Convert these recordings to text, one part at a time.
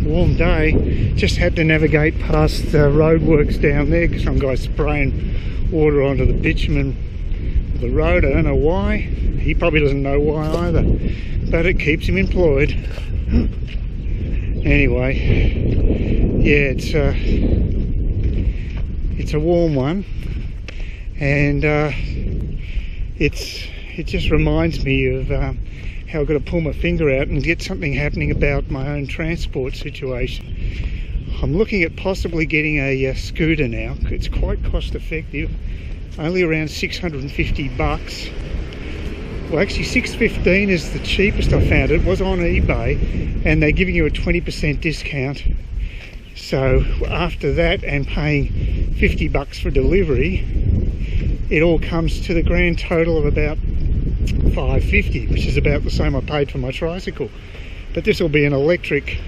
warm day. Just had to navigate past roadworks down there because some guy's spraying water onto the bitumen of the road. I don't know why. He probably doesn't know why either, but it keeps him employed. Anyway, yeah, it's a warm one, and it just reminds me of how I've got to pull my finger out and get something happening about my own transport situation. I'm looking at possibly getting a scooter now. It's quite cost effective, only around 650 bucks. Well, actually $615 is the cheapest I found. It was on eBay, and they're giving you a 20% discount. So after that and paying 50 bucks for delivery, it all comes to the grand total of about $550, which is about the same I paid for my tricycle. But this will be an electric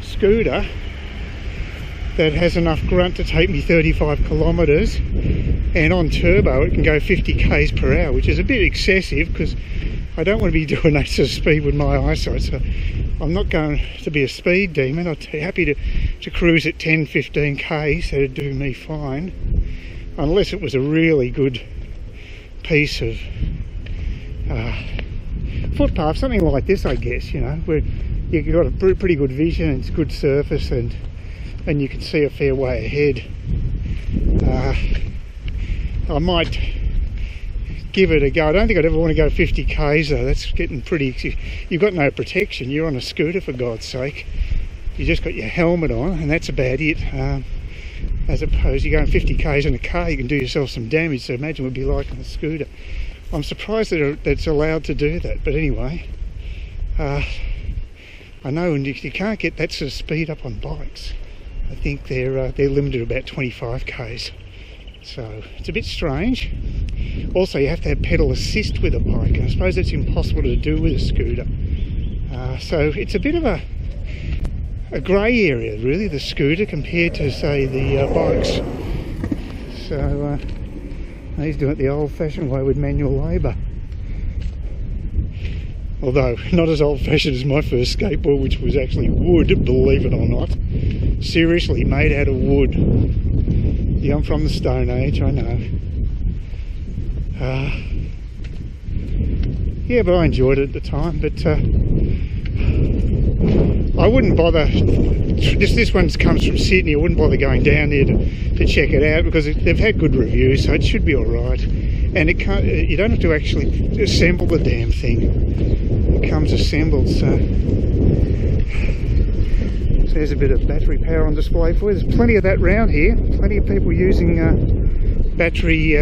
scooter that has enough grunt to take me 35 kilometres, and on turbo it can go 50 k's per hour, which is a bit excessive because I don't want to be doing that sort of speed with my eyesight. So I'm not going to be a speed demon. I'd be happy to cruise at 10-15 k's, that'd do me fine, unless it was a really good piece of footpath, something like this, I guess, you know, where you've got a pretty good vision and it's good surface, and you can see a fair way ahead. I might give it a go. I don't think I'd ever want to go 50 k's though. That's getting pretty... You've got no protection. You're on a scooter, for God's sake. You just got your helmet on, and that's about it. As opposed, you're going 50 k's in a car, you can do yourself some damage. So imagine what it would be like on a scooter. I'm surprised that it's allowed to do that. But anyway, I know you can't get that sort of speed up on bikes. I think they're limited to about 25 k's. So it's a bit strange. Also, you have to have pedal assist with a bike, and I suppose that's impossible to do with a scooter. So it's a bit of a grey area, really, the scooter, compared to, say, the bikes. So he's doing it the old-fashioned way with manual labour. Although not as old-fashioned as my first skateboard, which was actually wood, believe it or not. Seriously, made out of wood. Yeah, I'm from the Stone Age, I know. Yeah, but I enjoyed it at the time. But I wouldn't bother. This one comes from Sydney. I wouldn't bother going down there to check it out, because they've had good reviews, so it should be all right. And it can't. You don't have to actually assemble the damn thing. It comes assembled. So there's a bit of battery power on display for you. There's plenty of that round here. Plenty of people using battery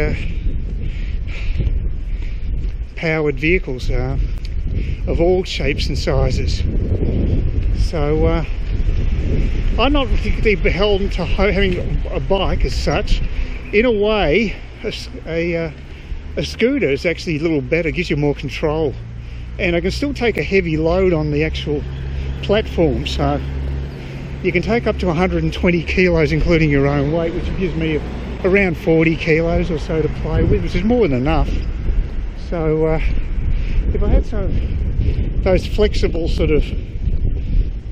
powered vehicles of all shapes and sizes. So I'm not particularly beholden to having a bike as such. In a way, a scooter is actually a little better, gives you more control, and I can still take a heavy load on the actual platform. So you can take up to 120 kilos including your own weight, which gives me around 40 kilos or so to play with, which is more than enough. So if I had some of those flexible sort of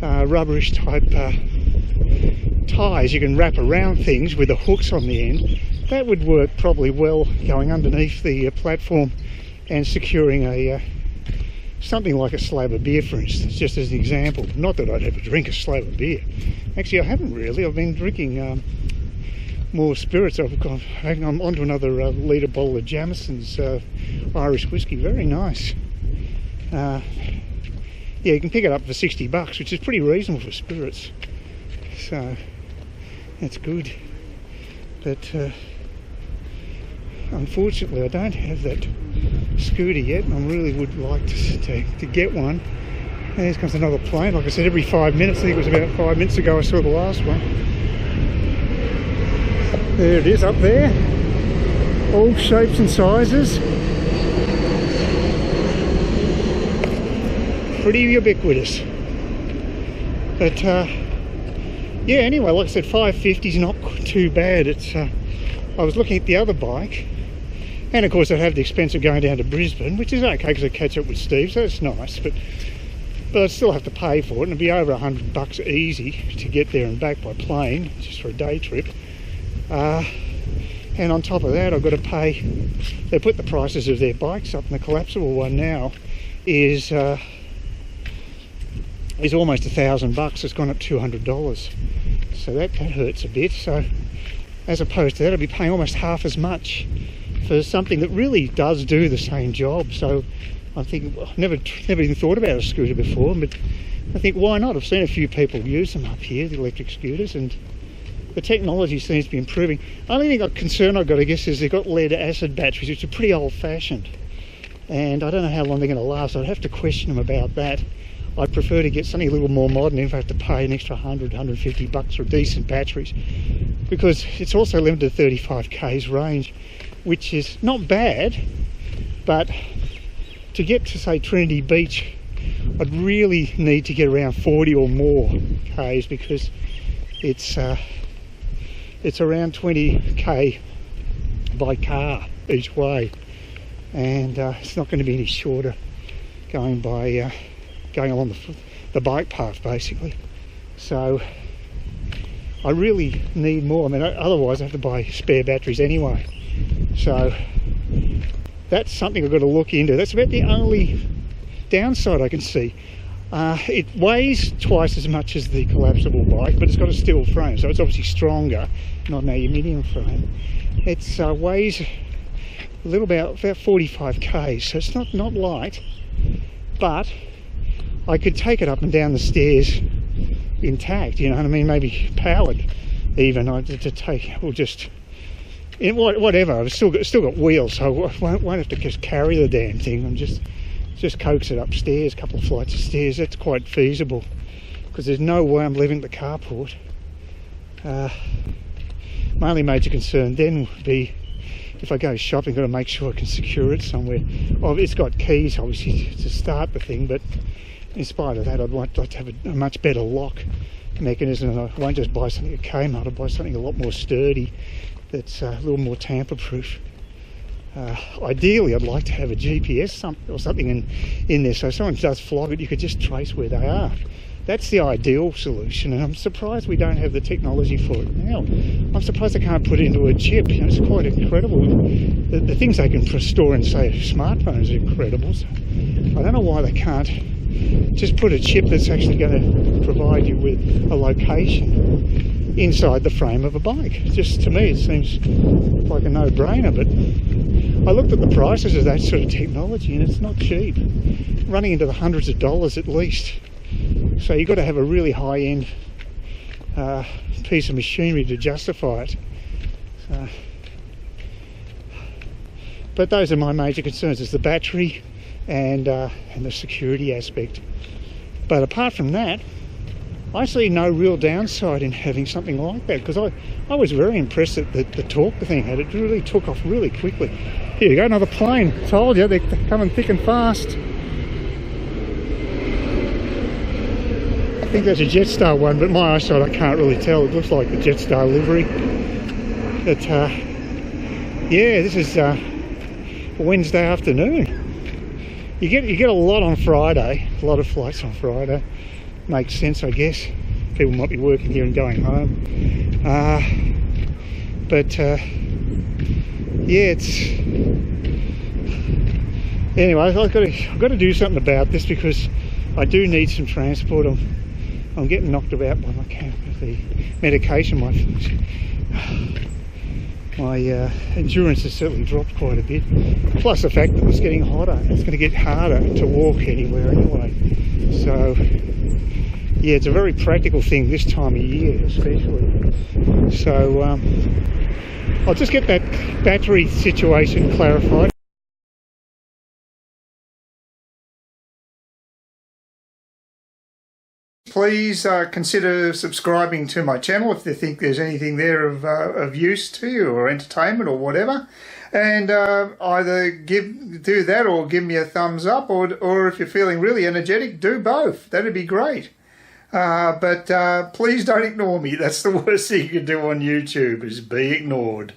rubberish type ties you can wrap around things with the hooks on the end, that would work probably well, going underneath the platform and securing a something like a slab of beer, for instance, just as an example. Not that I'd ever drink a slab of beer. Actually, I haven't really. I've been drinking more spirits. I'm onto another litre bottle of Jamison's Irish whiskey. Very nice. Yeah, you can pick it up for 60 bucks, which is pretty reasonable for spirits. So that's good. But unfortunately, I don't have that scooter yet, and I really would like to get one. And here comes another plane. Like I said, every 5 minutes. I think it was about 5 minutes ago I saw the last one. There it is up there. All shapes and sizes. Pretty ubiquitous. But yeah, anyway, like I said, 550 is not too bad. It's I was looking at the other bike, and of course I have the expense of going down to Brisbane, which is okay because I catch up with Steve, so it's nice. But but I'd still have to pay for it, and it'd be over $100 easy to get there and back by plane, just for a day trip. And on top of that, I've got to pay. They put the prices of their bikes up, and the collapsible one now is almost $1,000. It's gone up $200, so that hurts a bit. So as opposed to that, I'd be paying almost half as much for something that really does do the same job. So I'm thinking, well, never even thought about a scooter before, but I think, why not? I've seen a few people use them up here, the electric scooters, and the technology seems to be improving. Only concern I've got, I guess, is they've got lead acid batteries, which are pretty old-fashioned, and I don't know how long they're going to last. I'd have to question them about that. I'd prefer to get something a little more modern if I have to pay an extra $100, $150 for decent batteries, because it's also limited to 35 k's range, which is not bad, but to get to, say, Trinity Beach, I'd really need to get around 40 or more k's, because it's around 20k by car each way, and it's not going to be any shorter going along the bike path, basically. So I really need more. I mean, otherwise I have to buy spare batteries anyway. So that's something I've got to look into. That's about the only downside I can see. It weighs twice as much as the collapsible bike, but it's got a steel frame, so it's obviously stronger, not an aluminium frame. It weighs a little about 45 k's, so it's not light, but I could take it up and down the stairs intact, you know what I mean, maybe powered even, to take, or just whatever. I've still got wheels, so I won't have to just carry the damn thing and just coax it upstairs, a couple of flights of stairs. That's quite feasible, because there's no way I'm leaving the carport. My only major concern then would be, if I go shopping, I've got to make sure I can secure it somewhere. Oh, it's got keys, obviously, to start the thing, but in spite of that, I'd like to have a much better lock mechanism, and I won't just buy something at Kmart. I'll buy something a lot more sturdy, that's a little more tamper-proof. Ideally, I'd like to have a GPS or something in there, so if someone does flog it, you could just trace where they are. That's the ideal solution, and I'm surprised we don't have the technology for it now. I'm surprised they can't put it into a chip. You know, it's quite incredible. The things they can store in, say, smartphones are incredible. So I don't know why they can't just put a chip that's actually going to provide you with a location inside the frame of a bike. Just to me, it seems like a no-brainer, but I looked at the prices of that sort of technology, and it's not cheap, running into the hundreds of dollars at least. So you've got to have a really high-end piece of machinery to justify it. But those are my major concerns, is the battery and the security aspect. But apart from that, I see no real downside in having something like that, because I was very impressed at the torque the thing had. It really took off really quickly. Here you go, another plane. Told you, they're coming thick and fast. I think that's a Jetstar one, but my eyesight, I can't really tell. It looks like the Jetstar livery. But yeah, this is Wednesday afternoon. You get a lot on Friday, a lot of flights on Friday. Makes sense, I guess. People might be working here and going home. But yeah, anyway, I've got to do something about this, because I do need some transport. I'm getting knocked about by the medication. My endurance has certainly dropped quite a bit. Plus the fact that it's getting hotter. It's going to get harder to walk anywhere anyway. So yeah, it's a very practical thing this time of year, especially. So I'll just get that battery situation clarified. Please consider subscribing to my channel if you think there's anything there of use to you, or entertainment or whatever. And either do that or give me a thumbs up, or if you're feeling really energetic, do both. That'd be great. But please don't ignore me. That's the worst thing you can do on YouTube, is be ignored.